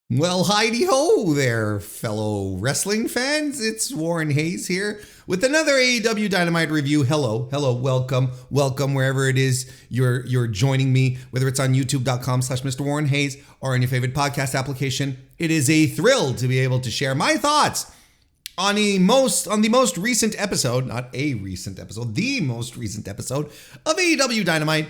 Well, heidi-ho there, fellow wrestling fans. It's Warren Hayes here with another AEW Dynamite review. Hello, welcome wherever it is you're joining me, whether it's on youtube.com/MrWarrenHayes or on your favorite podcast application. It is a thrill to be able to share my thoughts on the most recent episode, not a recent episode, the most recent episode of AEW Dynamite.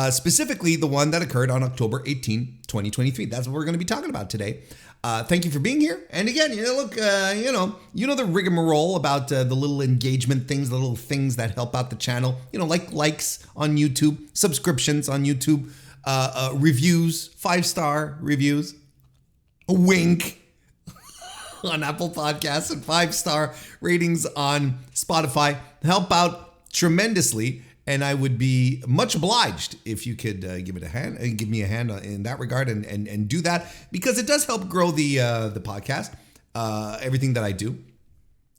Specifically the one that occurred on October 18, 2023. That's what we're going to be talking about today. Thank you for being here. And again, look, you know the rigmarole about the little engagement things, the little things that help out the channel, like likes on YouTube, subscriptions on YouTube, reviews, 5-star reviews, a wink on Apple Podcasts, and 5-star ratings on Spotify help out tremendously. And I would be much obliged if you could give me a hand in that regard and do that, because it does help grow the podcast, everything that I do.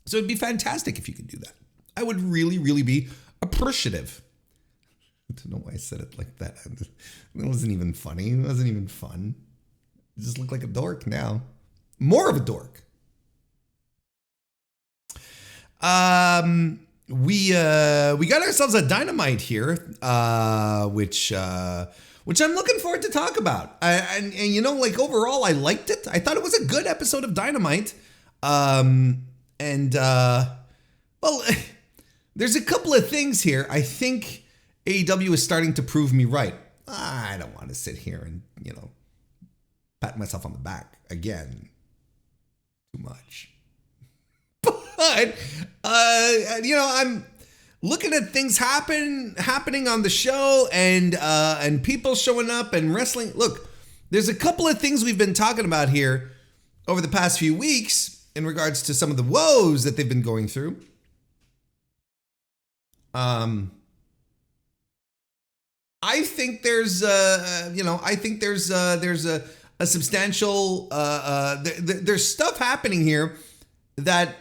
So it'd be fantastic if you could do that. I would really, really be appreciative. I don't know why I said it like that. It wasn't even funny. It wasn't even fun. It just looked like a dork now. More of a dork. We got ourselves a Dynamite here, which I'm looking forward to talk about. And overall, I liked it. I thought it was a good episode of Dynamite. Well, there's a couple of things here. I think AEW is starting to prove me right. I don't want to sit here and, pat myself on the back again. Too much. But, I'm looking at things happening on the show and people showing up and wrestling. Look, there's a couple of things we've been talking about here over the past few weeks in regards to some of the woes that they've been going through. I think there's a substantial, there's stuff happening here that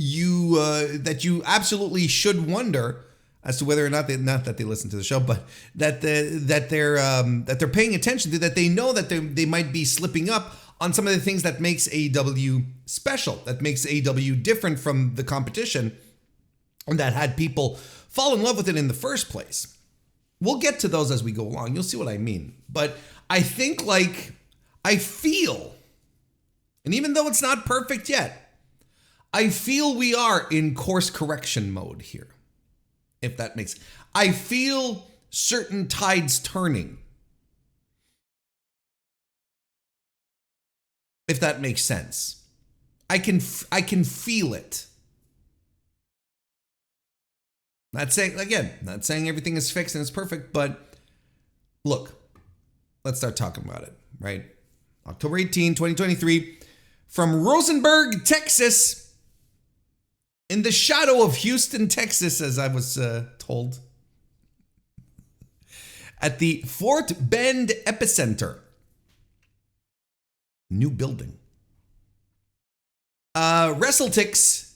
you absolutely should wonder as to whether or not that they listen to the show, but that they're paying attention to, that they know that they might be slipping up on some of the things that makes AEW special, that makes AEW different from the competition, and that had people fall in love with it in the first place. We'll get to those as we go along. You'll see what I mean. But I think, I feel, and even though it's not perfect yet, I feel we are in course correction mode here, if that makes sense. I feel certain tides turning, if that makes sense. I can feel it. Not saying everything is fixed and it's perfect, but look, let's start talking about it, right? October 18, 2023, from Rosenberg, Texas, in the shadow of Houston, Texas, as I was told, at the Fort Bend Epicenter. New building. WrestleTix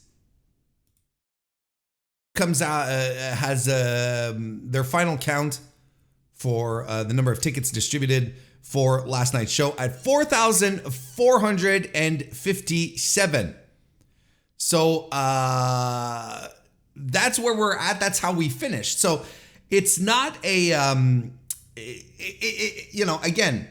comes out, has their final count for the number of tickets distributed for last night's show at 4,457. So that's where we're at. That's how we finished. So it's not a, again,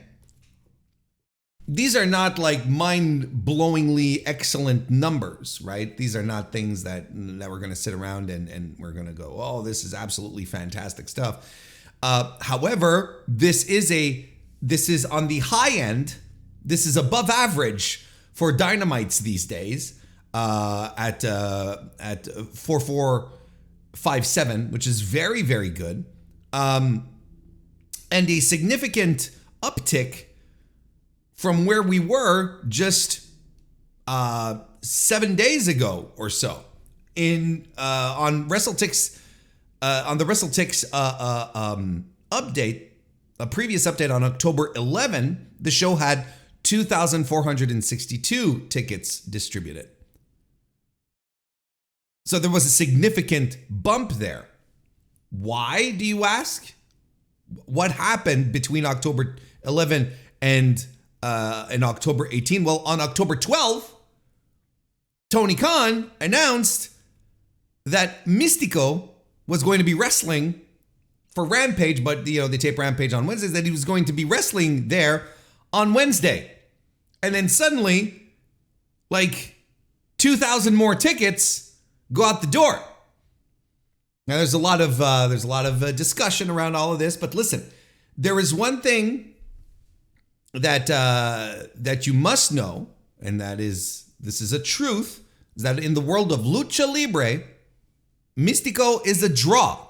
these are not like mind-blowingly excellent numbers, right? These are not things that we're going to sit around and we're going to go, oh, this is absolutely fantastic stuff. However, this is on the high end. This is above average for Dynamites these days. At 4457, which is very, very good, and a significant uptick from where we were just 7 days ago or so. On WrestleTix, on the WrestleTix update, a previous update on October 11, the show had 2,462 tickets distributed. So there was a significant bump there. Why, do you ask? What happened between October 11 and in October 18. Well, on October 12th, Tony Khan announced that Místico was going to be wrestling for Rampage, but they tape Rampage on Wednesdays, that he was going to be wrestling there on Wednesday. And then suddenly, like 2,000 more tickets go out the door. Now there's a lot of discussion around all of this, but listen, there is one thing that you must know, and this is a truth, is that in the world of Lucha Libre, Místico is a draw.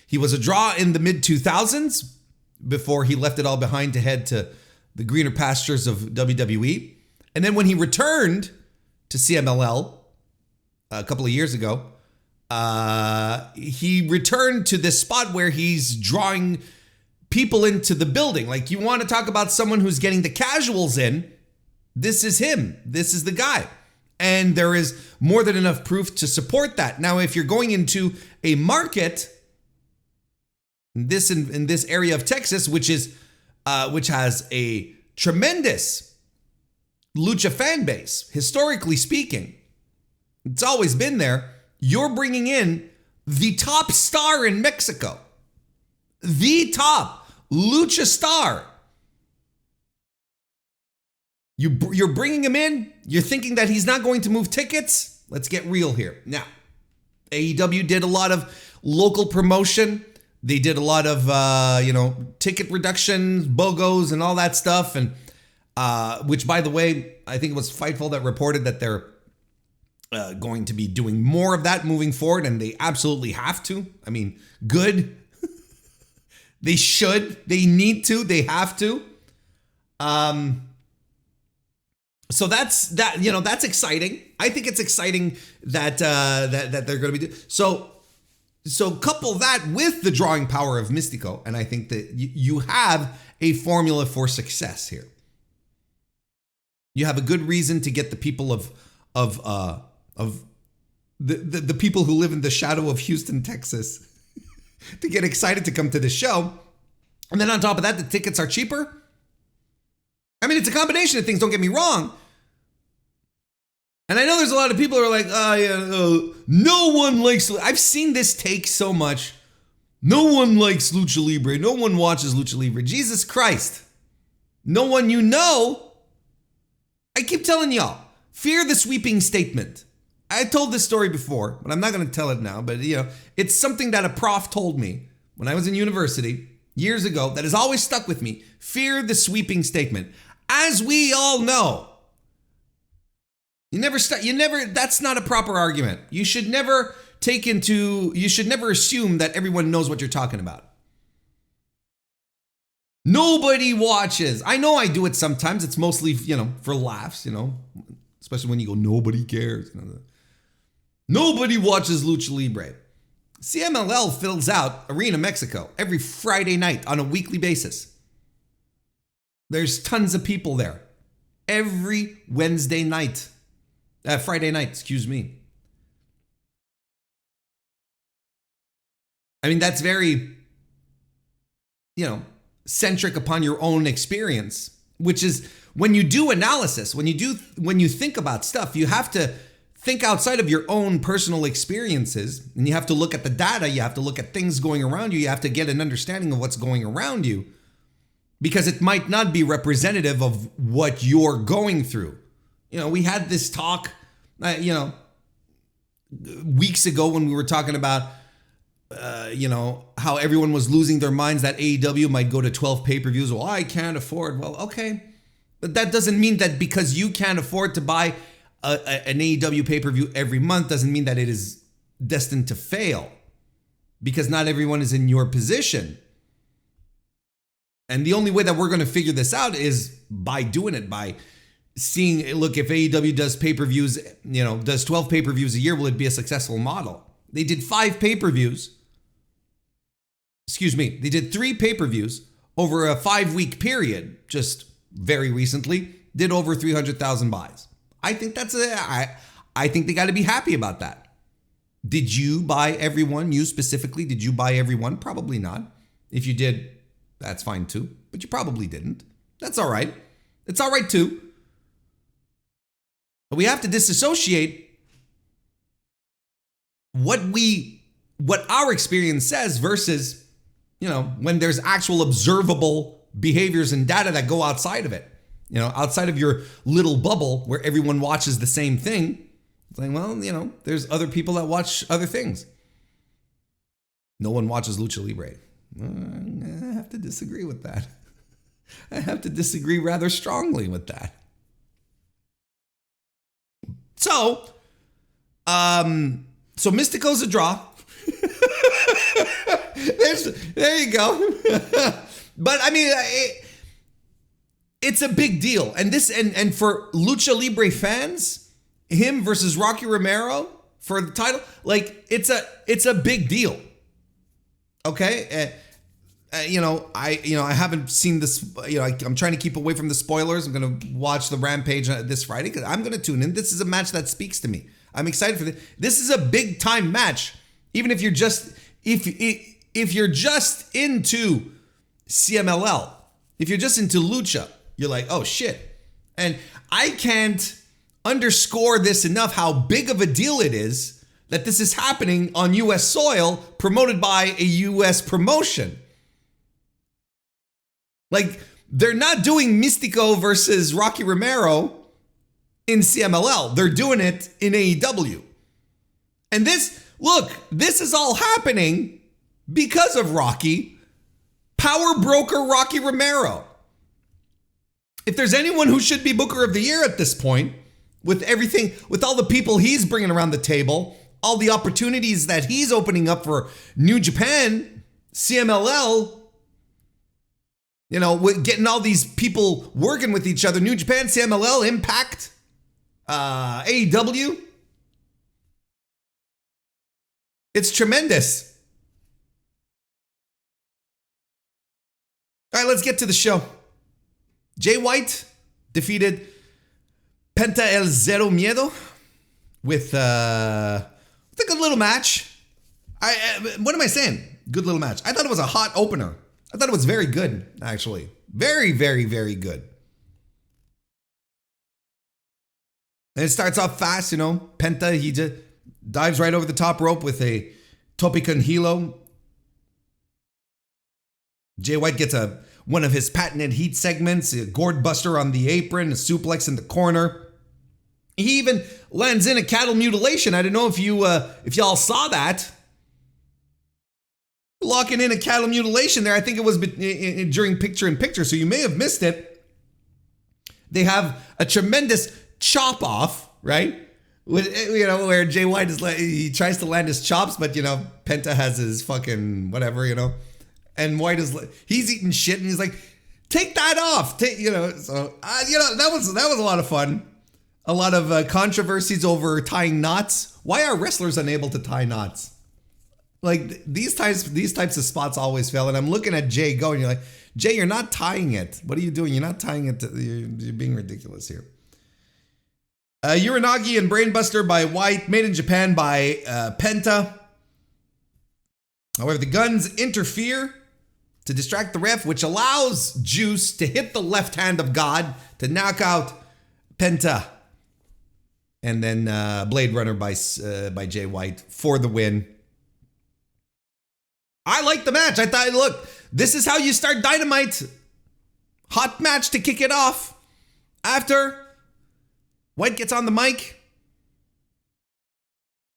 He was a draw in the mid-2000s before he left it all behind to head to the greener pastures of WWE. And then when he returned to CMLL a couple of years ago, he returned to this spot where he's drawing people into the building. Like, you want to talk about someone who's getting the casuals in, this is him. This is the guy. And there is more than enough proof to support that. Now, if you're going into a market, in this area of Texas, which has a tremendous lucha fan base, historically speaking, it's always been there. You're bringing in the top star in Mexico, the top lucha star. You're bringing him in. You're thinking that he's not going to move tickets. Let's get real here. Now, AEW did a lot of local promotion. They did a lot of, ticket reductions, BOGOs, and all that stuff. And which, by the way, I think it was Fightful that reported that they're going to be doing more of that moving forward. And they absolutely have to. I mean, good. They should. They need to. They have to. So that's exciting. I think it's exciting that they're going to be doing. So couple that with the drawing power of Místico, and I think that you have a formula for success here. You have a good reason to get the people of the people who live in the shadow of Houston, Texas, to get excited to come to the show. And then on top of that, the tickets are cheaper. I mean, it's a combination of things, don't get me wrong. And I know there's a lot of people who are like, no one likes, I've seen this take so much. No one likes Lucha Libre. No one watches Lucha Libre. Jesus Christ. No one you know. I keep telling y'all, fear the sweeping statement. I told this story before, but I'm not going to tell it now. But, it's something that a prof told me when I was in university years ago that has always stuck with me. Fear the sweeping statement. As we all know, that's not a proper argument. You should never assume that everyone knows what you're talking about. Nobody watches. I know I do it sometimes. It's mostly, for laughs, especially when you go, nobody cares. Nobody watches Lucha Libre. CMLL fills out Arena Mexico every Friday night on a weekly basis. There's tons of people there every Friday night, excuse me. I mean, that's very, centric upon your own experience, which is when you do analysis, when you think about stuff, you have to think outside of your own personal experiences, and you have to look at the data, you have to look at things going around you, you have to get an understanding of what's going around you, because it might not be representative of what you're going through. We had this talk, weeks ago when we were talking about, how everyone was losing their minds that AEW might go to 12 pay-per-views. Well, I can't afford. Well, okay. But that doesn't mean that because you can't afford to buy an AEW pay-per-view every month doesn't mean that it is destined to fail, because not everyone is in your position. And the only way that we're going to figure this out is by doing it, by seeing, look, if AEW does pay-per-views, does 12 pay-per-views a year, will it be a successful model? They did 5 pay-per-views. They did 3 pay-per-views over a 5-week period, just very recently, did over 300,000 buys. I think I think they got to be happy about that. Did you buy everyone? You specifically, did you buy everyone? Probably not. If you did, that's fine too, but you probably didn't. That's all right. It's all right too. But we have to disassociate what our experience says versus, when there's actual observable behaviors and data that go outside of it. Outside of your little bubble where everyone watches the same thing. It's like, well, there's other people that watch other things. No one watches Lucha Libre. I have to disagree with that. I have to disagree rather strongly with that. So Mystico's a draw. There you go. But I mean, it's a big deal. And and for Lucha Libre fans, him versus Rocky Romero for the title, like it's a big deal. Okay. I haven't seen this, I'm trying to keep away from the spoilers. I'm going to watch the Rampage this Friday because I'm going to tune in. This is a match that speaks to me. I'm excited for this. This is a big time match. Even if you're just, if you're just into CMLL, if you're just into Lucha, you're like, oh shit. And I can't underscore this enough, how big of a deal it is that this is happening on US soil, promoted by a US promotion. Like, they're not doing Mystico versus Rocky Romero in CMLL. They're doing it in AEW. And this is all happening because of Rocky. Power broker Rocky Romero. If there's anyone who should be Booker of the Year at this point, with everything, with all the people he's bringing around the table, all the opportunities that he's opening up for New Japan, CMLL, with getting all these people working with each other, New Japan, CMLL, Impact, AEW. It's tremendous. All right, let's get to the show. Jay White defeated Penta El Zero Miedo with a good little match. What am I saying? Good little match. I thought it was a hot opener. I thought it was very good, actually. Very, very, very good. And it starts off fast, Penta, he just dives right over the top rope with a tope con hilo. Jay White gets one of his patented heat segments, a gourd buster on the apron, a suplex in the corner. He even lands in a cattle mutilation. I don't know if y'all saw that. Locking in a cattle mutilation there. I think it was during picture-in-picture, so you may have missed it. They have a tremendous chop off, right? Where Jay White he tries to land his chops, but Penta has his fucking whatever, and White he's eating shit, and he's like, take that off, So that was a lot of fun. A lot of controversies over tying knots. Why are wrestlers unable to tie knots? Like these types of spots always fail. And I'm looking at Jay going, you're like, Jay, you're not tying it. What are you doing? You're not tying it. You're being ridiculous here. Uranagi and Brainbuster by White, made in Japan by Penta. However, the guns interfere to distract the ref, which allows Juice to hit the left hand of God to knock out Penta. And then Blade Runner by Jay White for the win. I like the match. I thought, look, this is how you start Dynamite. Hot match to kick it off. After White gets on the mic,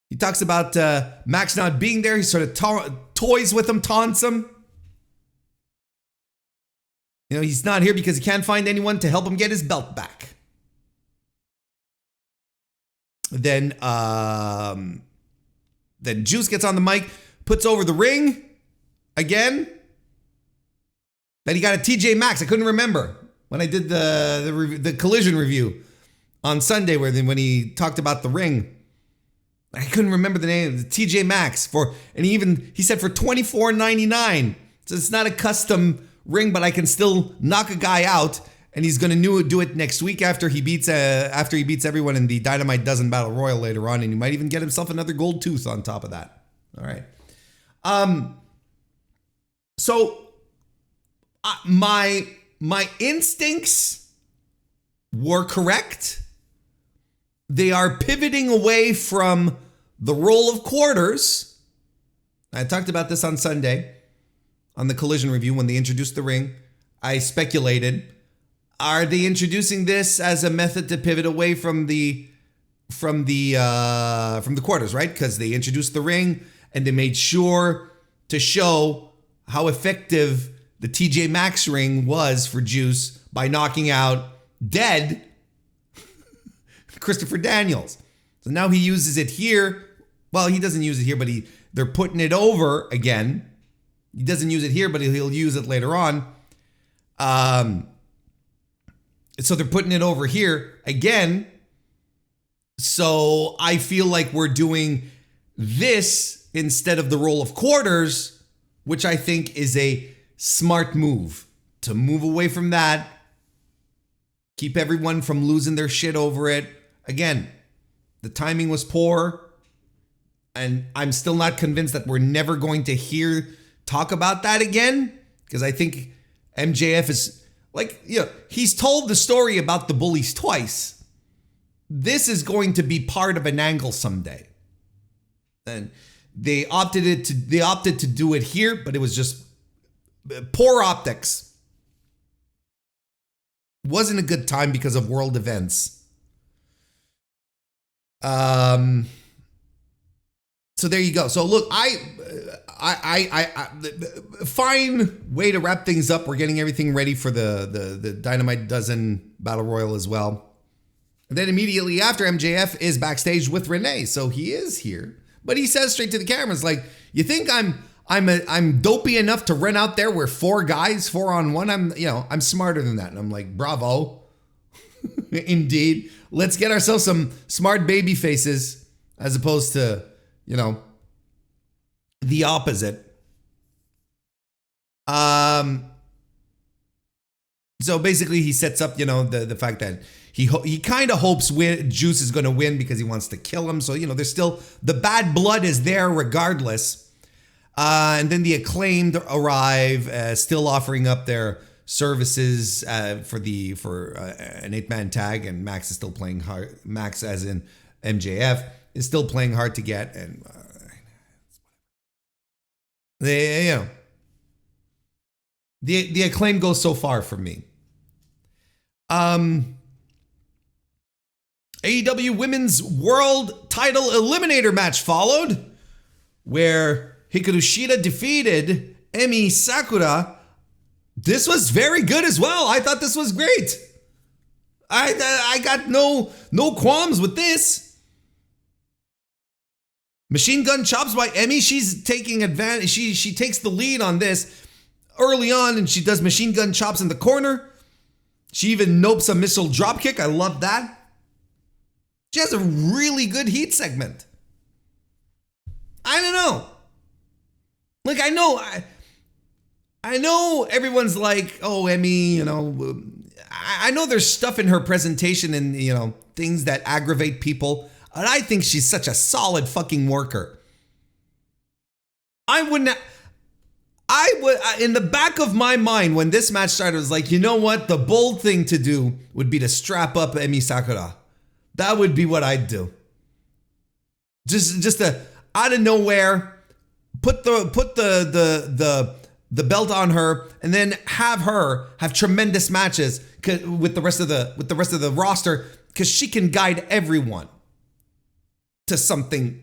he talks about Max not being there. He sort of toys with him, taunts him. He's not here because he can't find anyone to help him get his belt back. Then Juice gets on the mic, puts over the ring again. Then he got a TJ Maxx. I couldn't remember when I did the Collision review on Sunday, when he talked about the ring. I couldn't remember the name. The TJ Maxx he said for $24.99. So it's not a custom ring, but I can still knock a guy out. And he's going to do it next week after he beats everyone in the Dynamite Dozen Battle Royal later on. And he might even get himself another gold tooth on top of that. All right. So my instincts were correct. They are pivoting away from the role of quarters. I talked about this on Sunday on the Collision review when they introduced the ring. I speculated, are they introducing this as a method to pivot away from the quarters, right? Because they introduced the ring and they made sure to show how effective the TJ Maxx ring was for Juice by knocking out dead Christopher Daniels. So now he uses it here. Well, he doesn't use it here, but they're putting it over again. He doesn't use it here, but he'll use it later on. So they're putting it over here again. So I feel like we're doing this instead of the roll of quarters, which I think is a smart move to move away from that. Keep everyone from losing their shit over it. Again, the timing was poor. And I'm still not convinced that we're never going to talk about that again. Because I think MJF is like, he's told the story about the bullies twice. This is going to be part of an angle someday. And they opted to do it here, but it was just poor optics. Wasn't a good time because of world events. So there you go. So look, I fine way to wrap things up. We're getting everything ready for the Dynamite Dozen Battle Royal as well. And then immediately after, MJF is backstage with Renee. So he is here, but he says straight to the cameras, like, you think I'm dopey enough to run out there where 4 guys, 4-on-1? I'm smarter than that. And I'm like, bravo. Indeed. Let's get ourselves some smart baby faces as opposed to, the opposite. So basically he sets up, the fact that he kind of hopes Juice is going to win because he wants to kill him. So, there's still, the bad blood is there regardless. And then the Acclaimed arrive, still offering up their services for an 8-man tag, and Max is still playing hard. Max, as in MJF, is still playing hard to get, and the Acclaim goes so far for me. AEW Women's World Title Eliminator match followed, where Hikaru Shida defeated Emi Sakura. This was very good as well. I thought this was great. I got no qualms with this. Machine gun chops by Emi. She's taking advantage. She takes the lead on this early on, and she does machine gun chops in the corner. She even nopes a missile dropkick. I love that. She has a really good heat segment. I don't know. Like, I know everyone's like, oh, Emi, I know there's stuff in her presentation and, things that aggravate people. And I think she's such a solid fucking worker. In the back of my mind, when this match started, I was like, you know what? The bold thing to do would be to strap up Emi Sakura. That would be what I'd do. Just out of nowhere, put the belt on her, and then have her have tremendous matches with the rest of the roster, because she can guide everyone to something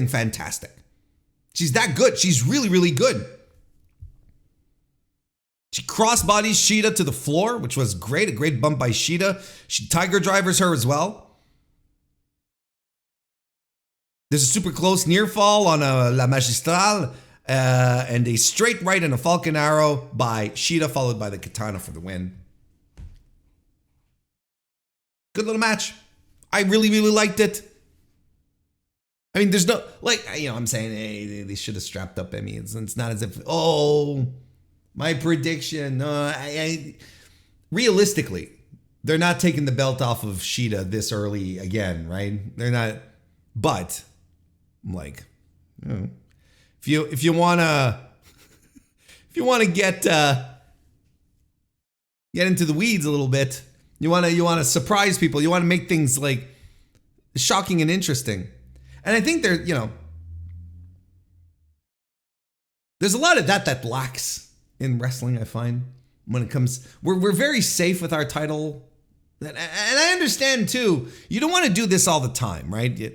fantastic. She's that good. She's really, really good. She crossbodies Shida to the floor, which was great. A great bump by Shida. She tiger drivers her as well. There's a super close near fall on a La Magistrale, and a straight right and a Falcon Arrow by Shida, followed by the Katana for the win. Good little match. I really, really liked it. I mean, there's no, I'm saying, hey, they should have strapped up Emi. It's not as if, my prediction. Realistically, they're not taking the belt off of Shida this early again, right? They're not, but I'm like, if you wanna get into the weeds a little bit, You want to surprise people. You want to make things like shocking and interesting. And I think there's a lot of that lacks in wrestling, I find, when it comes. We're very safe with our title. And I understand too, you don't want to do this all the time, right?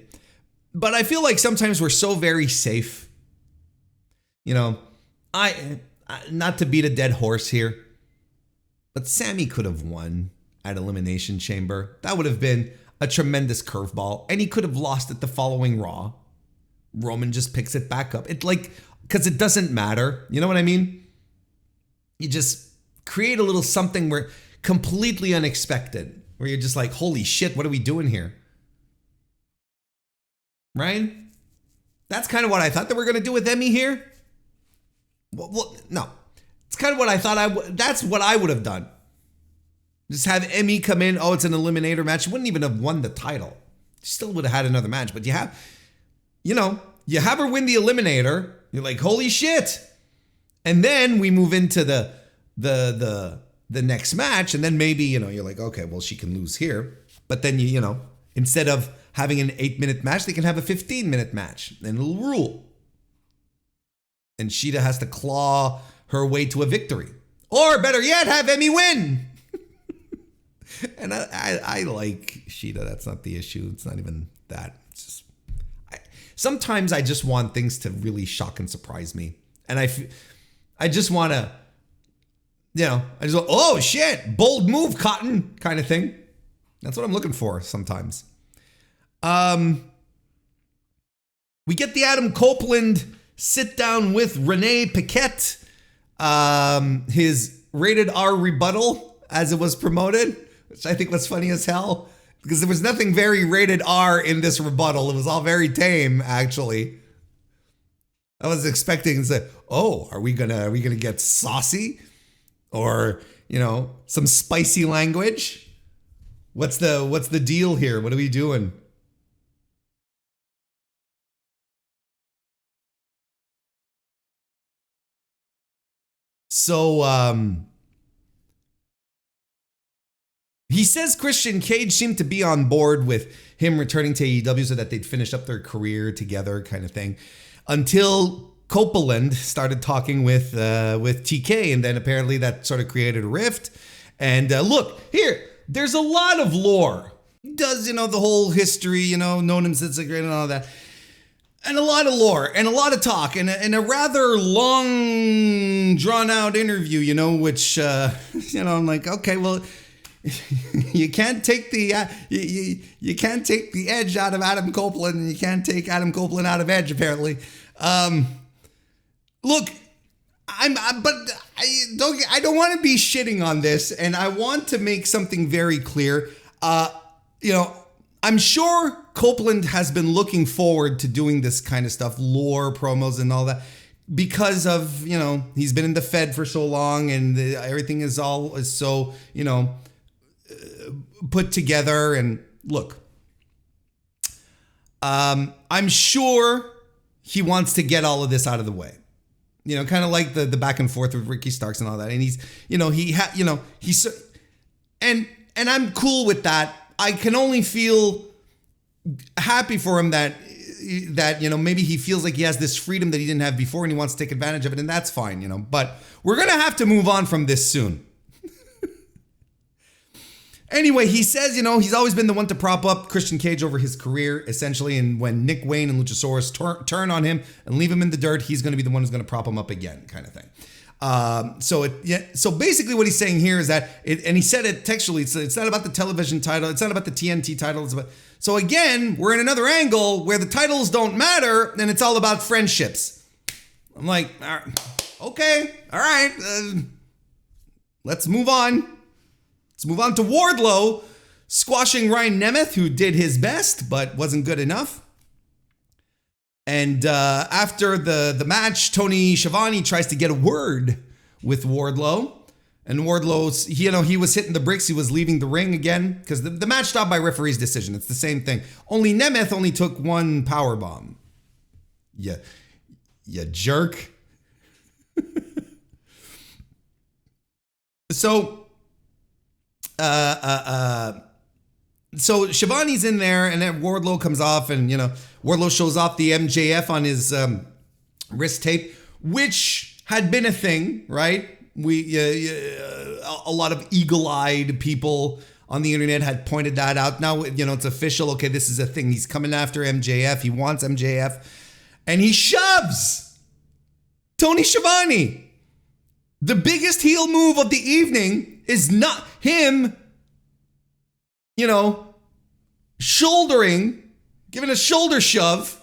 But I feel like sometimes we're so very safe. I not to beat a dead horse here, but Sammy could have won at Elimination Chamber. That would have been a tremendous curveball, and he could have lost at the following Raw. Roman just picks it back up. Because it doesn't matter. You know what I mean? You just create a little something where completely unexpected, where you're just like, holy shit, what are we doing here? Right? That's kind of what I thought they were going to do with Emi here. Well, no. It's kind of what I thought that's what I would have done. Just have Emi come in. Oh, it's an eliminator match. You wouldn't even have won the title. You still would have had another match. But you have her win the eliminator. You're like, holy shit. And then we move into the next match. And then maybe, you're like, okay, well, she can lose here. But then, instead of having an 8-minute match, they can have a 15-minute match. And it'll rule. And Shida has to claw her way to a victory. Or better yet, have Emi win. And I like Shida. That's not the issue. It's not even that. It's just sometimes I just want things to really shock and surprise me. And I just want to, oh shit, bold move, Cotton, kind of thing. That's what I'm looking for sometimes. We get the Adam Copeland sit down with Renee Paquette. His rated R rebuttal, as it was promoted, which I think was funny as hell, because there was nothing very rated R in this rebuttal. It was all very tame, actually. I was expecting to say, "Oh, are we gonna get saucy, or some spicy language? What's the deal here? What are we doing?" So, he says Christian Cage seemed to be on board with him returning to AEW so that they'd finish up their career together, kind of thing, until Copeland started talking with TK, and then apparently that sort of created a rift. And look, here, there's a lot of lore. He does, the whole history, known him since the great and all that. And a lot of lore and a lot of talk and a rather long, drawn-out interview, which, I'm like, okay, well, you can't take the you can't take the edge out of Adam Copeland, and you can't take Adam Copeland out of Edge, apparently. Look, I don't want to be shitting on this, and I want to make something very clear. I'm sure Copeland has been looking forward to doing this kind of stuff, lore, promos, and all that, because of, he's been in the Fed for so long, and everything is so, put together. And look, I'm sure he wants to get all of this out of the way. Kind of like the back and forth with Ricky Starks and all that. And he's, and I'm cool with that. I can only feel happy for him that maybe he feels like he has this freedom that he didn't have before, and he wants to take advantage of it, and that's fine, but we're gonna have to move on from this soon. Anyway, he says, he's always been the one to prop up Christian Cage over his career, essentially, and when Nick Wayne and Luchasaurus turn on him and leave him in the dirt, he's going to be the one who's going to prop him up again, kind of thing. So basically what he's saying here is that, and he said it textually, it's not about the television title, it's not about the TNT title, so again, we're in another angle where the titles don't matter, and it's all about friendships. I'm like, okay, all right, let's move on. Let's move on to Wardlow squashing Ryan Nemeth, who did his best, but wasn't good enough. And after the match, Tony Schiavone tries to get a word with Wardlow. And Wardlow's, he was hitting the bricks. He was leaving the ring again because the match stopped by referee's decision. It's the same thing. Only Nemeth only took one power bomb. You jerk. So So Shivani's in there, and then Wardlow comes off, and Wardlow shows off the MJF on his wrist tape, which had been a thing, right? A lot of eagle-eyed people on the internet had pointed that out. Now, it's official. Okay, this is a thing. He's coming after MJF. He wants MJF, and he shoves Tony Schiavone. The biggest heel move of the evening is not him, shouldering, giving a shoulder shove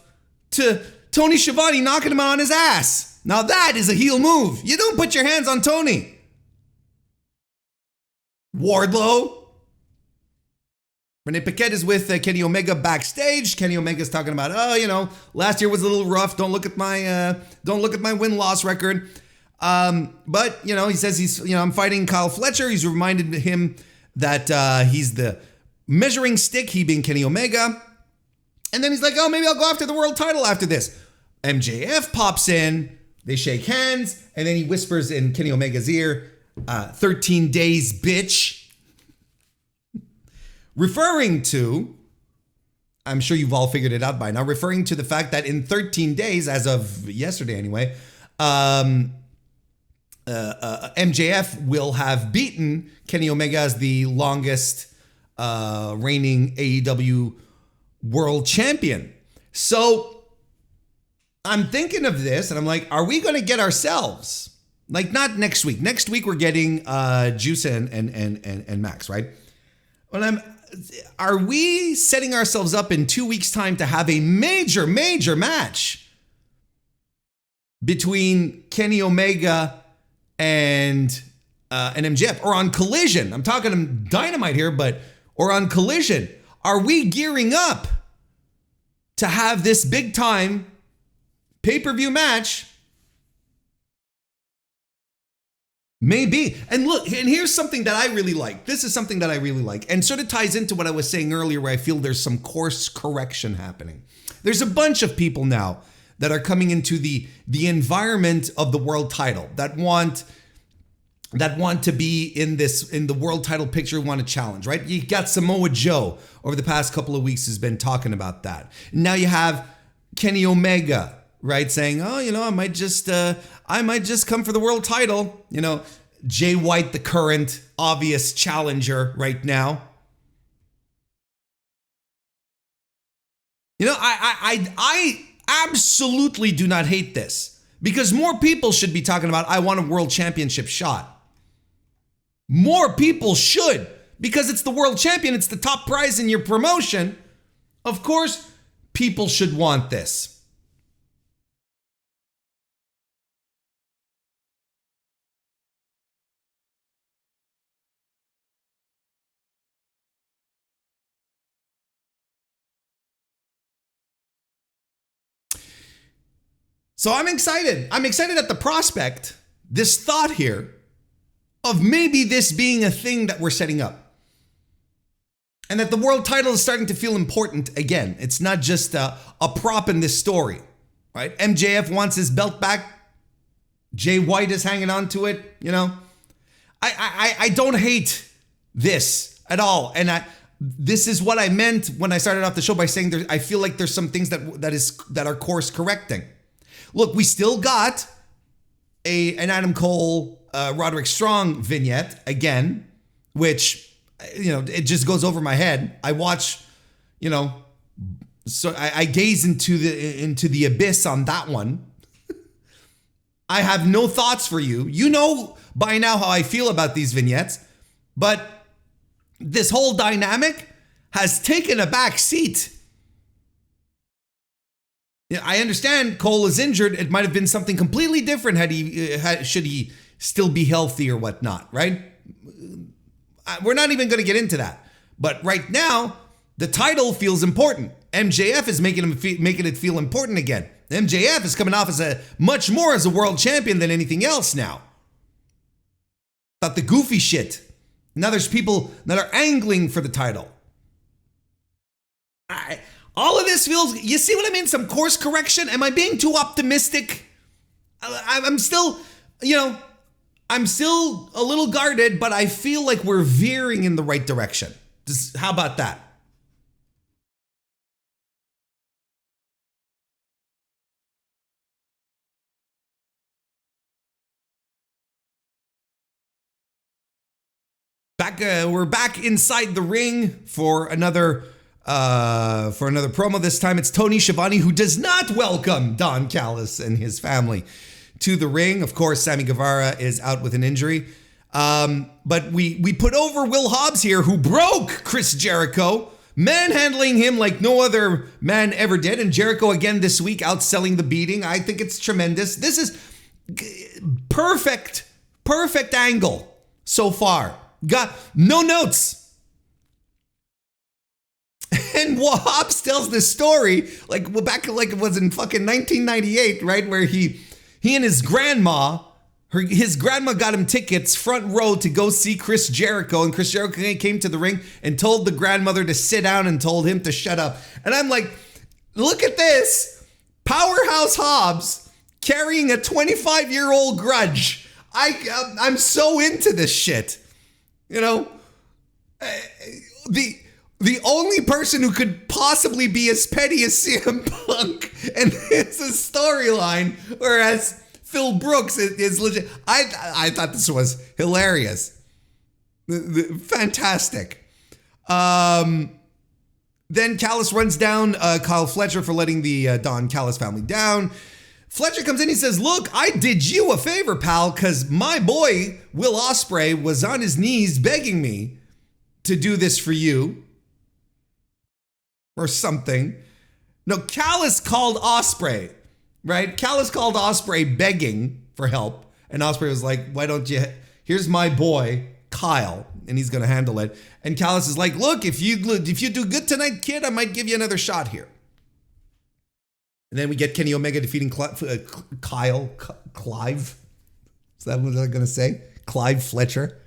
to Tony Schiavone, knocking him on his ass. Now that is a heel move. You don't put your hands on Tony. Wardlow. Renee Paquette is with Kenny Omega backstage. Kenny Omega's talking about, last year was a little rough. Don't look at my win-loss record. But he says I'm fighting Kyle Fletcher. He's reminded him that he's the measuring stick, he being Kenny Omega. And then he's like, maybe I'll go after the world title after this. MJF pops in, they shake hands, and then he whispers in Kenny Omega's ear, 13 days, bitch. Referring to, I'm sure you've all figured it out by now, referring to the fact that in 13 days, as of yesterday anyway, MJF will have beaten Kenny Omega as the longest reigning AEW world champion. So I'm thinking of this and I'm like, are we going to get ourselves, like, not next week. Next week we're getting Juice and Max, right? Are we setting ourselves up in 2 weeks' time to have a major match between Kenny Omega and MJF, or on Collision? I'm talking Dynamite here, or on Collision. Are we gearing up to have this big time pay-per-view match? Maybe. And look, and here's something that I really like. This is something that I really like, and sort of ties into what I was saying earlier, where I feel there's some course correction happening. There's a bunch of people now that are coming into the environment of the world title that want to be in the world title picture, want to challenge, right? You got Samoa Joe over the past couple of weeks has been talking about that. Now you have Kenny Omega, right, saying, I might just come for the world title. Jay White, the current obvious challenger right now. I absolutely do not hate this, because more people should be talking about, I want a world championship shot. More people should, because it's the world champion. It's the top prize in your promotion. Of course, people should want this. So I'm excited. I'm excited at the prospect, this thought here, of maybe this being a thing that we're setting up. And that the world title is starting to feel important again. It's not just a prop in this story, right? MJF wants his belt back. Jay White is hanging on to it, I don't hate this at all. And this is what I meant when I started off the show by saying I feel like there's some things that are course correcting. Look, we still got an Adam Cole, Rodrick Strong vignette again, which, it just goes over my head. I watch, so I gaze into the abyss on that one. I have no thoughts for you. You know by now how I feel about these vignettes, but this whole dynamic has taken a back seat. I understand Cole is injured. It might have been something completely different should he still be healthy or whatnot, right? We're not even going to get into that. But right now, the title feels important. MJF is making it feel important again. MJF is coming off as much more as a world champion than anything else now. About the goofy shit. Now there's people that are angling for the title. All of this feels, you see what I mean? Some course correction. Am I being too optimistic? I'm still, I'm still a little guarded, but I feel like we're veering in the right direction. How about that? We're back inside the ring for another promo. This time it's Tony Schiavone, who does not welcome Don Callis and his family to the ring. Of course, Sammy Guevara is out with an injury. But we put over Will Hobbs here, who broke Chris Jericho, manhandling him like no other man ever did. And Jericho again this week outselling the beating. I think it's tremendous. This is perfect angle so far. Got no notes. And Hobbs tells this story back like it was in fucking 1998, right? Where he and his grandma, his grandma got him tickets front row to go see Chris Jericho. And Chris Jericho came to the ring and told the grandmother to sit down and told him to shut up. And I'm like, look at this. Powerhouse Hobbs carrying a 25-year-old grudge. I'm so into this shit. You know, the only person who could possibly be as petty as CM Punk, and it's a storyline, whereas Phil Brooks is legit. I thought this was hilarious, fantastic. Then Callis runs down Kyle Fletcher for letting the Don Callis family down. Fletcher comes in, he says, look, I did you a favor, pal, because my boy, Will Ospreay, was on his knees begging me to do this for you. Or something. No, Callis called Ospreay, right? Callis called Ospreay begging for help. And Ospreay was like, why don't you, here's my boy, Kyle, and he's going to handle it. And Callis is like, look, if you do good tonight, kid, I might give you another shot here. And then we get Kenny Omega defeating Clive. Is that what I'm going to say? Clive Fletcher.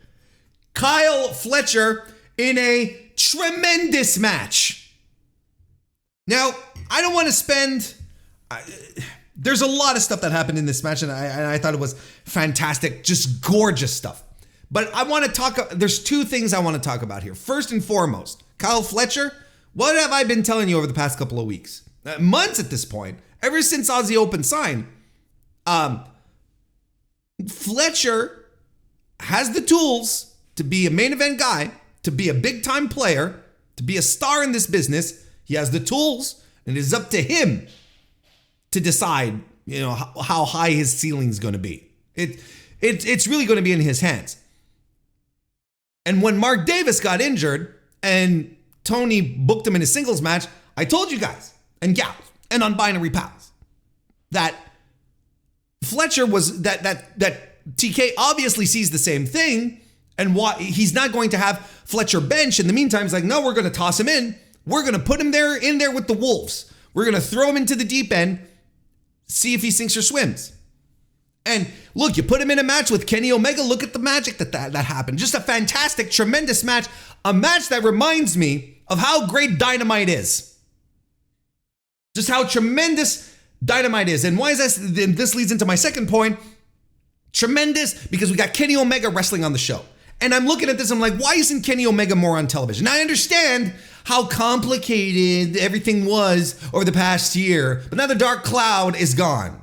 Kyle Fletcher in a tremendous match. Now, I don't want to spend... there's a lot of stuff that happened in this match, and I thought it was fantastic. Just gorgeous stuff. But I want to talk... There's two things I want to talk about here. First and foremost, Kyle Fletcher, what have I been telling you over the past couple of weeks? Months at this point, ever since Aussie Open signed, Fletcher has the tools to be a main event guy, to be a big time player, to be a star in this business. He has the tools, and it is up to him to decide, you know, how high his ceiling is going to be. It's really going to be in his hands. And when Mark Davis got injured and Tony booked him in a singles match, I told you guys and gals and non-binary pals that Fletcher was that TK obviously sees the same thing, and why he's not going to have Fletcher bench. In the meantime, he's like, no, we're going to toss him in. We're going to put him in there with the wolves. We're going to throw him into the deep end, see if he sinks or swims. And look, you put him in a match with Kenny Omega. Look at the magic that happened. Just a fantastic, tremendous match. A match that reminds me of how great Dynamite is. Just how tremendous Dynamite is. And why is this? This leads into my second point. Tremendous because we got Kenny Omega wrestling on the show. And I'm looking at this, I'm like, why isn't Kenny Omega more on television? Now, I understand how complicated everything was over the past year, but now the dark cloud is gone.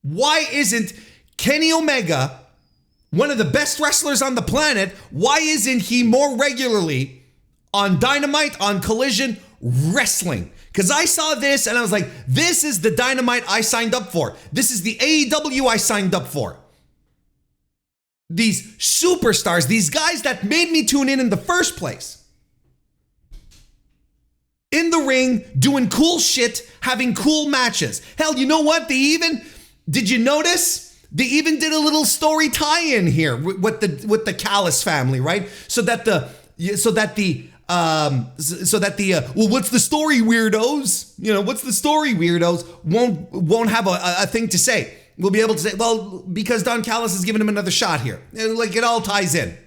Why isn't Kenny Omega, one of the best wrestlers on the planet, why isn't he more regularly on Dynamite, on Collision, wrestling? Because I saw this and I was like, this is the Dynamite I signed up for. This is the AEW I signed up for. These superstars, these guys that made me tune in the first place. In the ring, doing cool shit, having cool matches. Hell, you know what? Did you notice? They even did a little story tie-in here with the Callis family, right? So that what's the story, weirdos? You know, what's the story, weirdos? Won't have a thing to say. We'll be able to say, well, because Don Callis has given him another shot here. Like, it all ties in.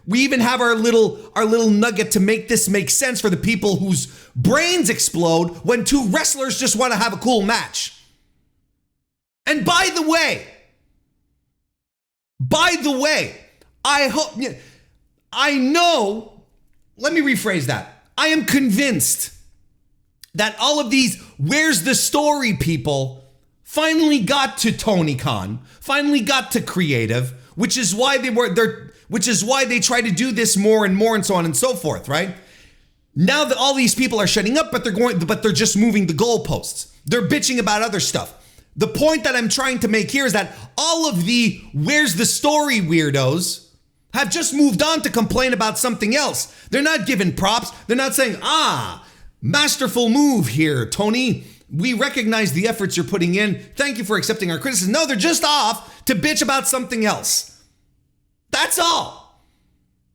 We even have our little nugget to make this make sense for the people whose brains explode when two wrestlers just want to have a cool match. And by the way, By the way, I know, let me rephrase that. I am convinced that all of these where's the story people finally got to Tony Khan, finally got to creative, which is why they try to do this more and more and so on and so forth, right? Now that all these people are shutting up, but they're just moving the goalposts. They're bitching about other stuff. The point that I'm trying to make here is that all of the where's the story weirdos have just moved on to complain about something else. They're not giving props. They're not saying, masterful move here, Tony. We recognize the efforts you're putting in. Thank you for accepting our criticism. No, they're just off to bitch about something else. That's all.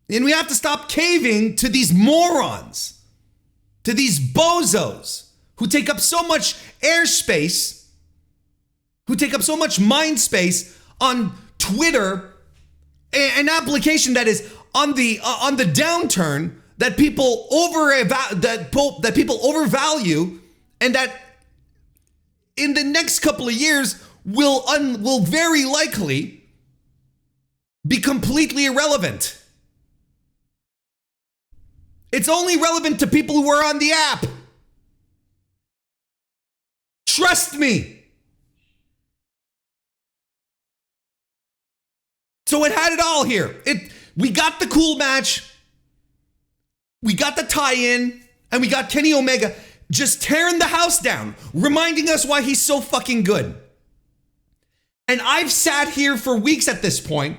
And we have to stop caving to these morons, to these bozos who take up so much airspace, who take up so much mind space on Twitter, an application that is on the downturn, that people overvalue, and that in the next couple of years will very likely be completely irrelevant. It's only relevant to people who are on the app. Trust me. So it had it all here. We got the cool match, we got the tie-in, and we got Kenny Omega just tearing the house down, reminding us why he's so fucking good. And I've sat here for weeks at this point,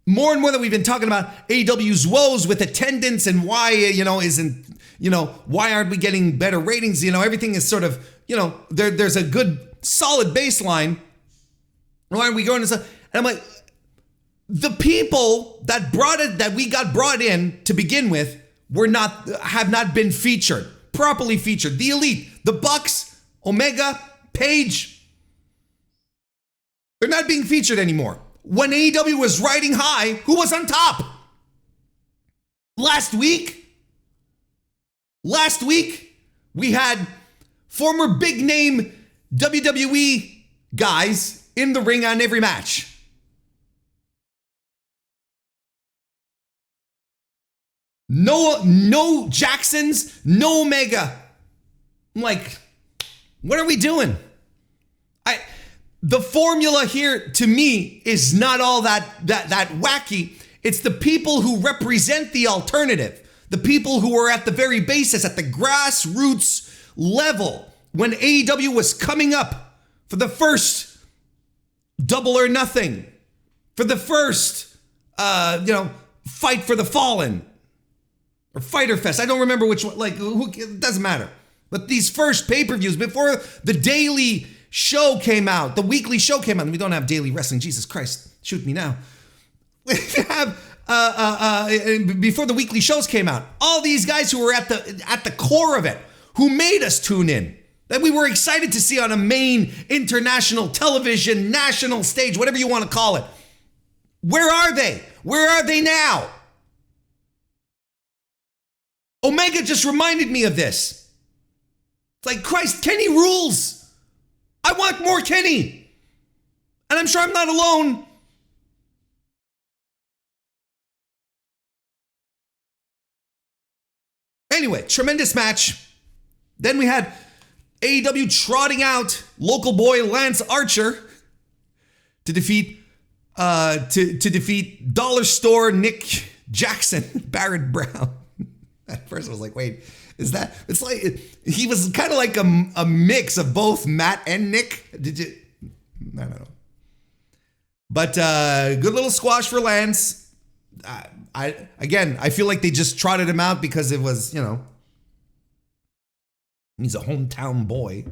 more and more that we've been talking about AEW's woes with attendance and why, why aren't we getting better ratings? Everything is sort of, there's a good solid baseline. Why aren't we going to stuff? And I'm like, the people that we got brought in to begin with have not been properly featured. The Elite, the Bucks, Omega, Page, they're not being featured anymore. When AEW was riding high, who was on top? Last week, we had former big name WWE guys in the ring on every match. No Jacksons, no Omega. I'm like, what are we doing? The formula here to me is not all that wacky. It's the people who represent the alternative, the people who are at the very basis, at the grassroots level, when AEW was coming up for the first Double or Nothing, for the first, Fight for the Fallen, or Fighter Fest. I don't remember which one, it doesn't matter. But these first pay-per-views, before the daily show came out, the weekly show came out, and we don't have daily wrestling, Jesus Christ, shoot me now. We have, before the weekly shows came out, all these guys who were at the core of it, who made us tune in, that we were excited to see on a main international television, national stage, whatever you want to call it. Where are they? Where are they now? Omega just reminded me of this. It's like, Christ, Kenny rules. I want more Kenny. And I'm sure I'm not alone. Anyway, tremendous match. Then we had AEW trotting out local boy Lance Archer to defeat Dollar Store Nick Jackson, Barrett Brown. At first I was like, wait, is that? It's like, he was kind of like a mix of both Matt and Nick. Did you? I don't know. But good little squash for Lance. I feel like they just trotted him out because it was, he's a hometown boy.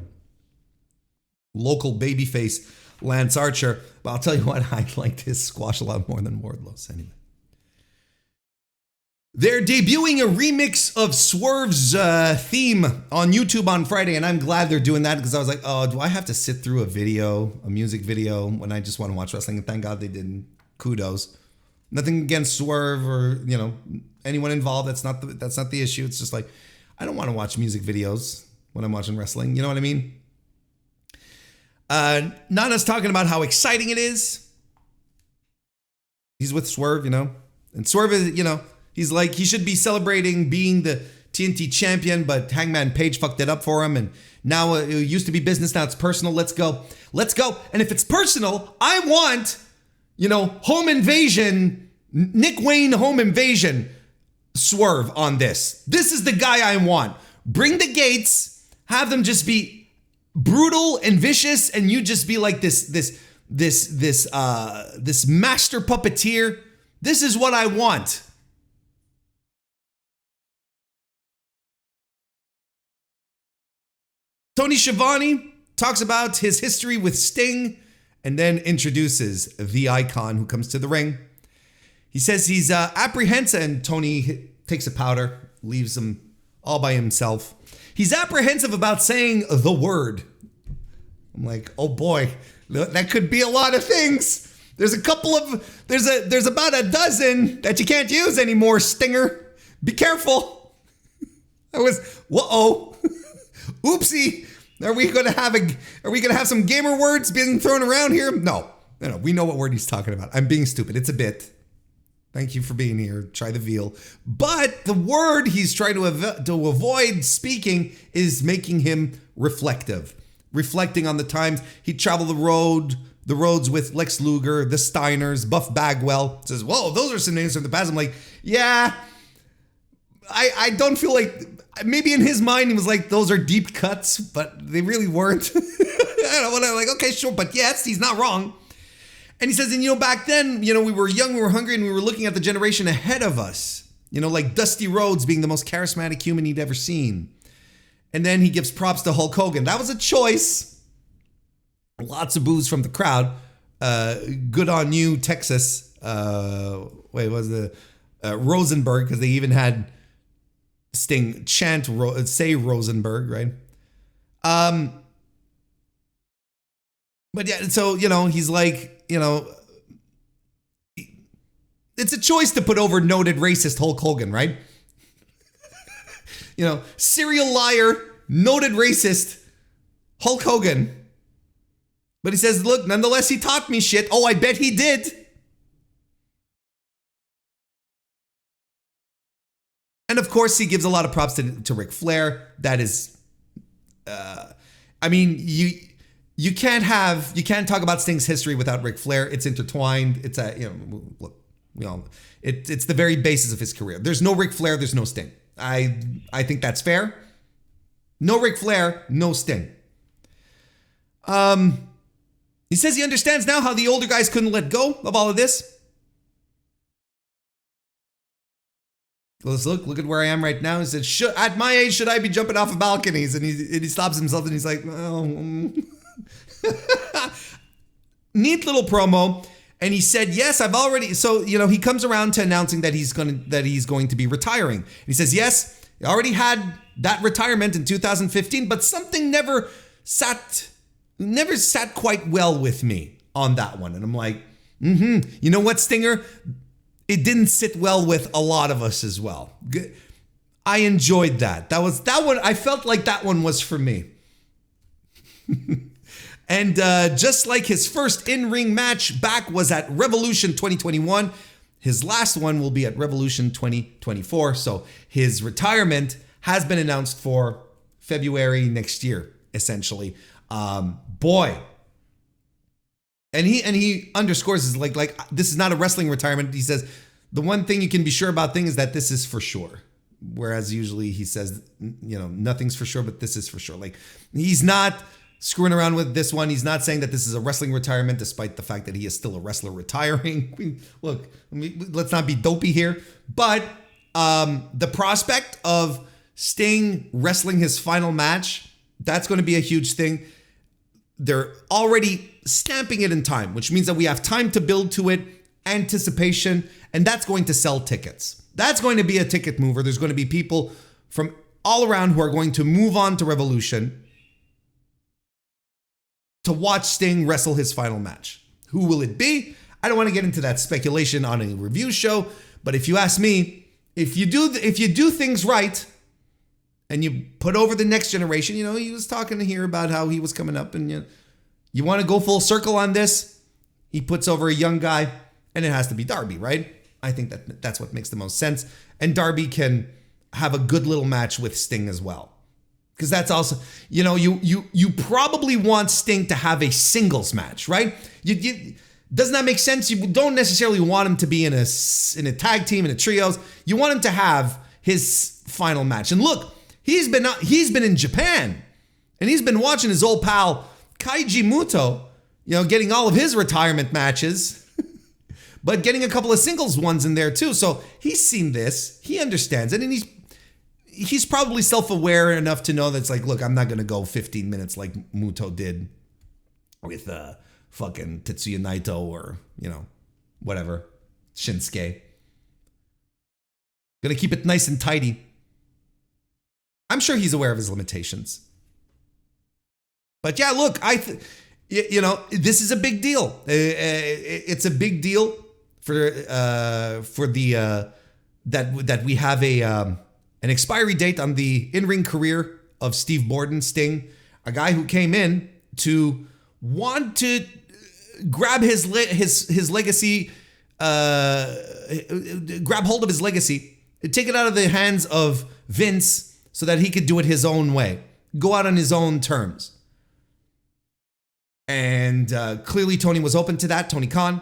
Local babyface Lance Archer. But I'll tell you what, I liked his squash a lot more than Wardlow's anyway. They're debuting a remix of Swerve's theme on YouTube on Friday, and I'm glad they're doing that because I was like, oh, do I have to sit through a music video when I just want to watch wrestling? And thank God they didn't. Kudos. Nothing against Swerve or, anyone involved. That's not the issue. It's just like, I don't want to watch music videos when I'm watching wrestling. You know what I mean? Nana's talking about how exciting it is. He's with Swerve, and Swerve is, he's like, he should be celebrating being the TNT champion, but Hangman Page fucked it up for him. And now it used to be business. Now it's personal. Let's go. And if it's personal, I want, home invasion, Nick Wayne home invasion Swerve on this. This is the guy I want. Bring the gates, have them just be brutal and vicious, and you just be like this master puppeteer. This is what I want. Tony Schiavone talks about his history with Sting and then introduces the Icon who comes to the ring. He says he's apprehensive, and Tony takes a powder, leaves him all by himself. He's apprehensive about saying the word. I'm like, oh boy, that could be a lot of things. There's about a dozen that you can't use anymore, Stinger. Be careful. Whoa. Oopsie. Are we gonna have some gamer words being thrown around here? No. We know what word he's talking about. I'm being stupid. It's a bit. Thank you for being here. Try the veal. But the word he's trying to avoid speaking is making him reflective. Reflecting on the times he traveled the roads with Lex Luger, the Steiners, Buff Bagwell. Says, whoa, those are some names from the past. I'm like, yeah, I don't feel like, maybe in his mind he was like, those are deep cuts, but they really weren't. I'm like, okay, sure, but yes, he's not wrong. And he says, and back then, we were young, we were hungry, and we were looking at the generation ahead of us. Like Dusty Rhodes being the most charismatic human he'd ever seen. And then he gives props to Hulk Hogan. That was a choice. Lots of boos from the crowd. Good on you, Texas. Rosenberg, because they even had Sting chant, say Rosenberg, right? But yeah, so, he's like, it's a choice to put over noted racist Hulk Hogan, right? Serial liar, noted racist Hulk Hogan. But he says, look, nonetheless, he taught me shit. Oh, I bet he did. And of course, he gives a lot of props to Ric Flair. That is, you can't talk about Sting's history without Ric Flair. It's intertwined. It's it's the very basis of his career. There's no Ric Flair, there's no Sting. I think that's fair. No Ric Flair, no Sting. He says he understands now how the older guys couldn't let go of all of this. Let's look at where I am right now. He said, at my age, should I be jumping off of balconies? And he stops himself and he's like, oh. Neat little promo. And he said, yes, I've already. So, he comes around to announcing that he's going to be retiring. And he says, yes, he already had that retirement in 2015, but something never sat quite well with me on that one. And I'm like, you know what, Stinger? It didn't sit well with a lot of us as well. I enjoyed that. That one. I felt like that one was for me. And just like his first in-ring match back was at Revolution 2021, his last one will be at Revolution 2024. So his retirement has been announced for February next year, essentially. Boy. And he underscores is like this is not a wrestling retirement. He says the one thing you can be sure about is that this is for sure. Whereas usually he says, nothing's for sure, but this is for sure. Like he's not screwing around with this one. He's not saying that this is a wrestling retirement, despite the fact that he is still a wrestler retiring. Look, let's not be dopey here. But the prospect of Sting wrestling his final match, that's going to be a huge thing. They're already stamping it in time, which means that we have time to build to it, anticipation, and that's going to sell tickets. That's going to be a ticket mover. There's going to be people from all around who are going to move on to Revolution to watch Sting wrestle his final match. Who will it be? I don't want to get into that speculation on a review show, but if you ask me, if you do things right and you put over the next generation, he was talking here about how he was coming up, and you want to go full circle on this. He puts over a young guy, and it has to be Darby, right? I think that's what makes the most sense. And Darby can have a good little match with Sting as well. Because that's also, you probably want Sting to have a singles match, right? Doesn't that make sense? You don't necessarily want him to be in a tag team, in a trios. You want him to have his final match. And look, he's been in Japan, and he's been watching his old pal Kaiji Muto, getting all of his retirement matches, but getting a couple of singles ones in there too. So he's seen this, he understands it, and he's probably self-aware enough to know that it's like, look, I'm not going to go 15 minutes like Muto did with fucking Tetsuya Naito or, whatever, Shinsuke. Going to keep it nice and tidy. I'm sure he's aware of his limitations. But yeah, look, this is a big deal. It's a big deal for the that we have an expiry date on the in-ring career of Steve Borden, Sting, a guy who came in to want to grab his legacy, grab hold of his legacy, take it out of the hands of Vince so that he could do it his own way, go out on his own terms. And clearly Tony was open to that, Tony Khan,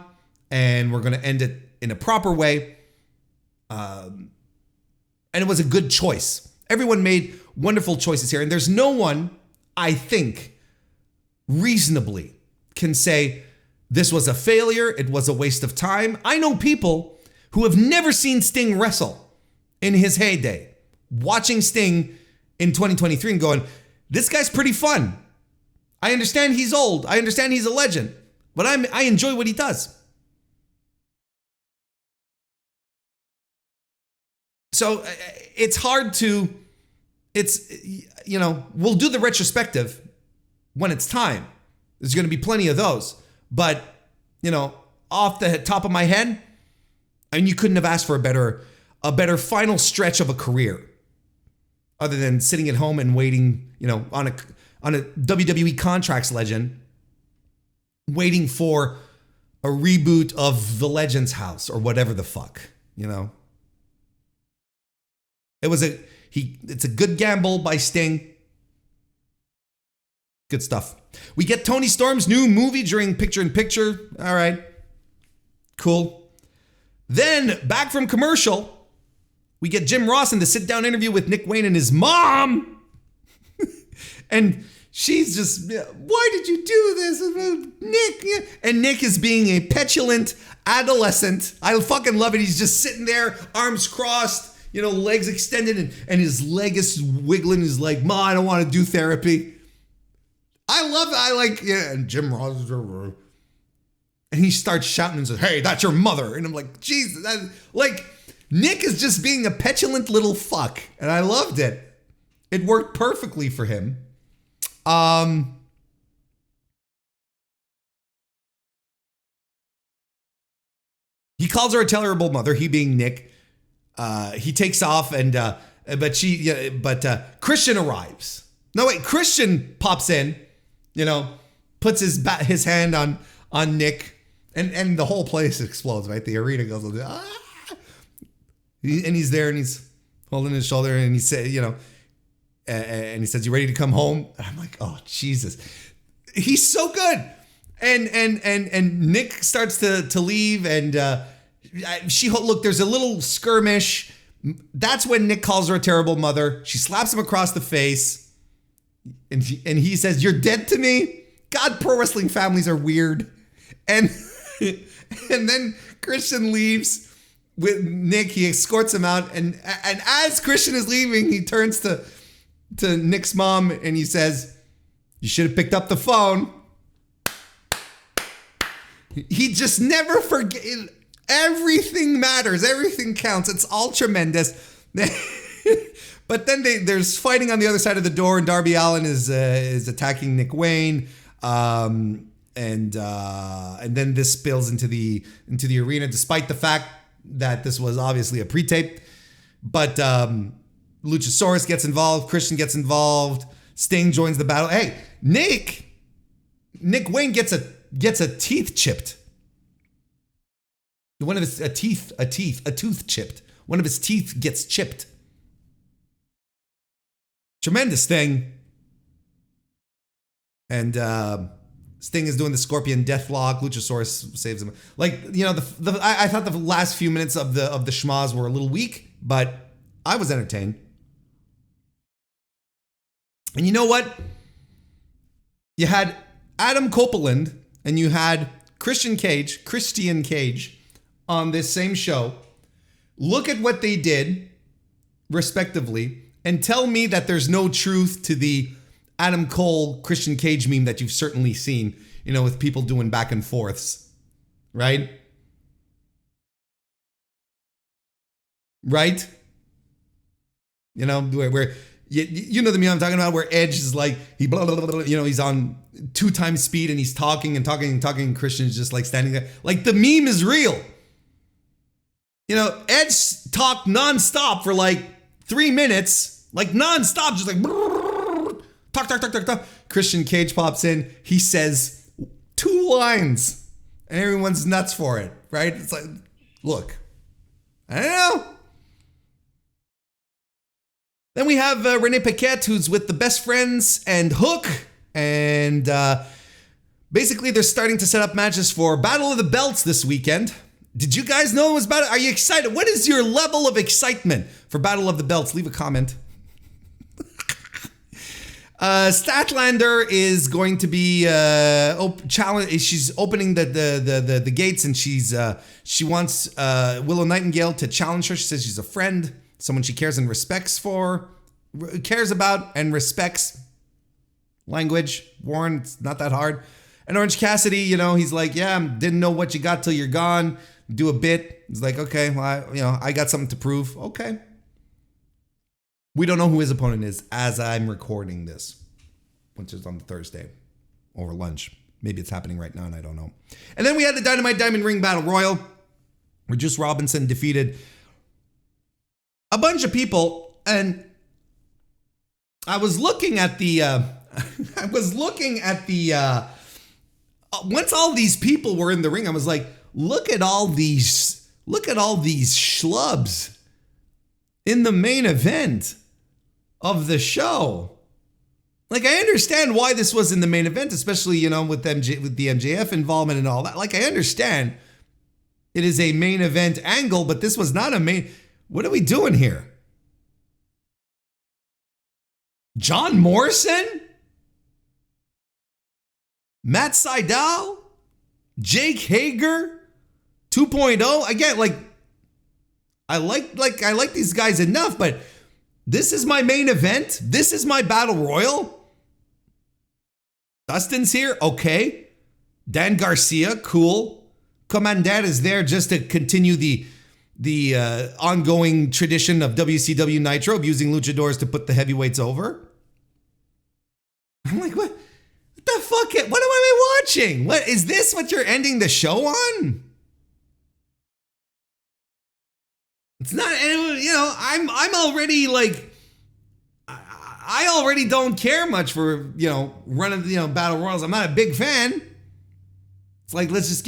and we're going to end it in a proper way. And it was a good choice. Everyone made wonderful choices here. And there's no one, I think, reasonably can say this was a failure, it was a waste of time. I know people who have never seen Sting wrestle in his heyday, watching Sting in 2023 and going, this guy's pretty fun. I understand he's old. I understand he's a legend. But I enjoy what he does. So it's hard to, we'll do the retrospective when it's time. There's going to be plenty of those. But, off the top of my head, you couldn't have asked for a better final stretch of a career other than sitting at home and waiting, on a WWE Contracts legend, waiting for a reboot of The Legends House or whatever the fuck, It's a good gamble by Sting. Good stuff. We get Tony Storm's new movie during Picture in Picture. All right. Cool. Then, back from commercial, we get Jim Ross in the sit-down interview with Nick Wayne and his mom. And she's just, why did you do this, Nick? And Nick is being a petulant adolescent. I fucking love it. He's just sitting there, arms crossed, legs extended, and his leg is wiggling. He's like, Ma, I don't want to do therapy. I love it. And Jim Ross, and he starts shouting and says, hey, that's your mother. And I'm like, Jesus. Nick is just being a petulant little fuck. And I loved it. It worked perfectly for him. He calls her a terrible mother, he being Nick. He takes off but Christian arrives. No, wait, Christian pops in, puts his hand on Nick, and the whole place explodes, right? The arena goes, ah! And he's there and he's holding his shoulder and he said, and he says, you ready to come home? And I'm like, oh, Jesus. He's so good. And Nick starts to leave and look, there's a little skirmish. That's when Nick calls her a terrible mother. She slaps him across the face. And he says, you're dead to me? God, pro wrestling families are weird. And then Christian leaves with Nick. He escorts him out. And as Christian is leaving, he turns to Nick's mom and he says, you should have picked up the phone. He just never forget. Everything matters. Everything counts. It's all tremendous. But then there's fighting on the other side of the door, and Darby Allin is attacking Nick Wayne, and then this spills into the arena, despite the fact that this was obviously a pre-tape. But Luchasaurus gets involved. Christian gets involved. Sting joins the battle. Hey, Nick Wayne gets a teeth chipped. One of his a tooth chipped. One of his teeth gets chipped. Tremendous thing. And Sting is doing the Scorpion Deathlock. Luchasaurus saves him. Like, you know, I thought the last few minutes of the schmaz were a little weak, but I was entertained. And you know what? You had Adam Copeland and you had Christian Cage on this same show. Look at what they did, respectively, and tell me that there's no truth to the Adam Cole, Christian Cage meme that you've certainly seen, you know, with people doing back and forths, right? Right? You know, where you know the meme I'm talking about, where Edge is like, he blah, blah, blah, blah, you know, he's on 2 times speed and he's talking, and Christian's just like standing there. Like, the meme is real. You know, Edge talked nonstop for like 3 minutes, like nonstop, just like talk. Christian Cage pops in. He says 2 lines, and everyone's nuts for it, right? It's like, look, I don't know. Then we have Renee Paquette, who's with the Best Friends and Hook, and basically they're starting to set up matches for Battle of the Belts this weekend. Did you guys know it was about it? Are you excited? What is your level of excitement for Battle of the Belts? Leave a comment. Statlander is going to be challenge. She's opening the gates, and she wants Willow Nightingale to challenge her. She says she's a friend, someone she cares and cares about and respects. Language, Warren, it's not that hard. And Orange Cassidy, you know, he's like, yeah, didn't know what you got till you're gone. Do a bit. He's like, okay, well, I got something to prove. Okay. We don't know who his opponent is as I'm recording this, which is on Thursday over lunch. Maybe it's happening right now and I don't know. And then we had the Dynamite Diamond Ring Battle Royal, where Juice Robinson defeated a bunch of people. And I was looking at the, once all these people were in the ring, I was like, look at all these schlubs in the main event of the show. Like, I understand why this was in the main event, especially, you know, with the MJF involvement and all that. Like, I understand it is a main event angle, but this was not a main. What are we doing here? John Morrison? Matt Sydal? Jake Hager? 2.0? Again, I like these guys enough, but this is my main event. This is my battle royal. Dustin's here. Okay. Dan Garcia. Cool. Commander is there just to continue the ongoing tradition of WCW Nitro of using luchadors to put the heavyweights over. I'm like, what the fuck? What am I watching? What is this? What you're ending the show on? It's not, you know, I'm already like, I already don't care much for, you know, running, you know, battle royals. I'm not a big fan. It's like, let's just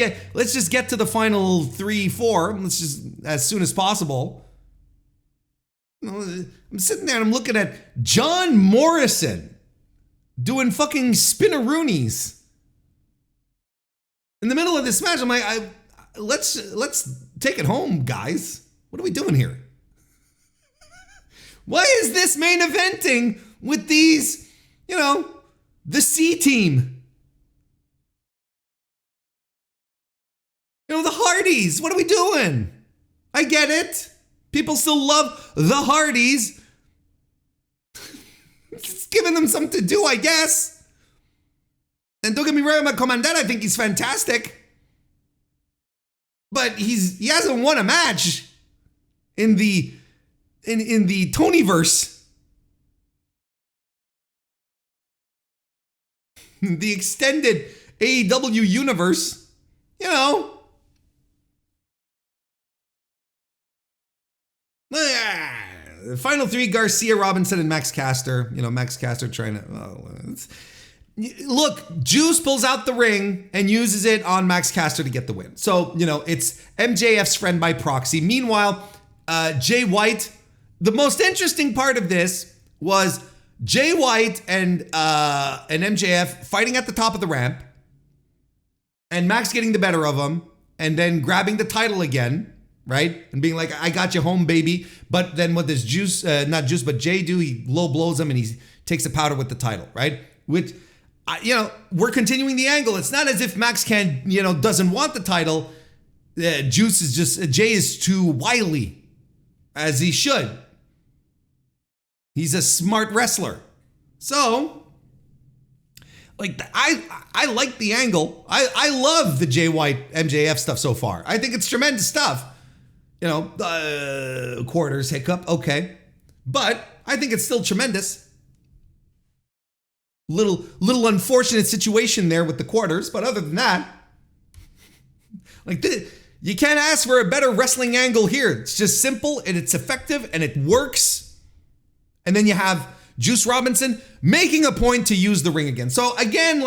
get to the final 3-4. Let's just, as soon as possible. You know, I'm sitting there and I'm looking at John Morrison doing fucking spinneroonies in the middle of this match. I'm like, let's take it home, guys. What are we doing here? Why is this main eventing with these, you know, the C team? You know, the Hardys. What are we doing? I get it. People still love the Hardys. It's giving them something to do, I guess. And don't get me wrong, my Commandant, I think he's fantastic. But he hasn't won a match in the Tonyverse. The extended AEW universe, you know. The final 3, Garcia, Robinson, and Max Caster. You know, Max Caster trying to... look, Juice pulls out the ring and uses it on Max Caster to get the win. So, it's MJF's friend by proxy. Meanwhile, Jay White, the most interesting part of this was Jay White and MJF fighting at the top of the ramp and Max getting the better of him and then grabbing the title again, right? And being like, I got you home, baby. But then what does Juice, not Juice, but Jay do? He low blows him and he takes a powder with the title, right? Which, we're continuing the angle. It's not as if Max doesn't want the title. Juice is just, Jay is too wily, as he should. He's a smart wrestler. So, I like the angle. I love the Jay White MJF stuff so far. I think it's tremendous stuff. Quarters hiccup, okay. But I think it's still tremendous. Little unfortunate situation there with the quarters, but other than that, you can't ask for a better wrestling angle here. It's just simple and it's effective and it works. And then you have Juice Robinson making a point to use the ring again. So again,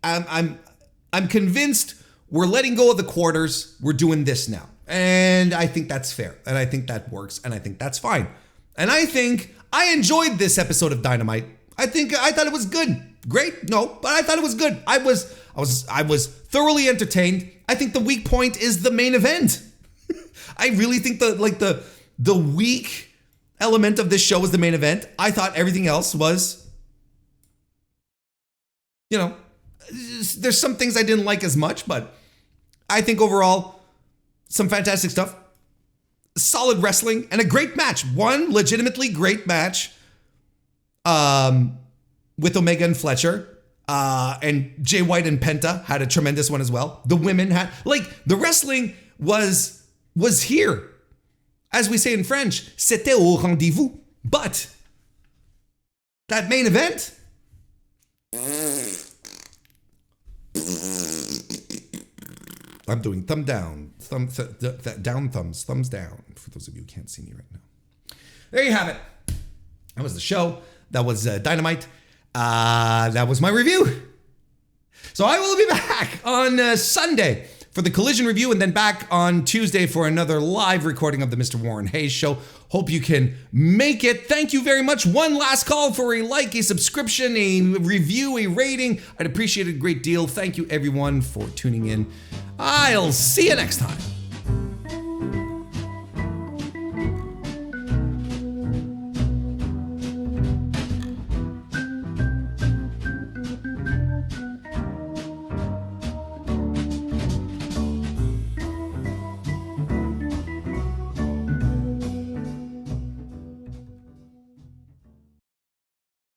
I'm convinced we're letting go of the quarters. We're doing this now. And I think that's fair. And I think that works. And I think that's fine. And I think I enjoyed this episode of Dynamite. I thought it was good. Great? No, but I thought it was good. I was thoroughly entertained. I think the weak point is the main event. I really think the weak element of this show was the main event. I thought everything else was, there's some things I didn't like as much, but I think overall, some fantastic stuff. Solid wrestling and a great match. One legitimately great match. With Omega and Fletcher, and Jay White and Penta had a tremendous one as well. The women had, the wrestling was here. As we say in French, c'était au rendez-vous. But that main event, I'm doing thumb down, down thumbs down, for those of you who can't see me right now. There you have it. That was the show. That was Dynamite. That was my review. So I will be back on Sunday for the Collision review and then back on Tuesday for another live recording of the Mr. Warren Hayes Show. Hope you can make it. Thank you very much. One last call for a like, a subscription, a review, a rating. I'd appreciate it a great deal. Thank you everyone for tuning in. I'll see you next time.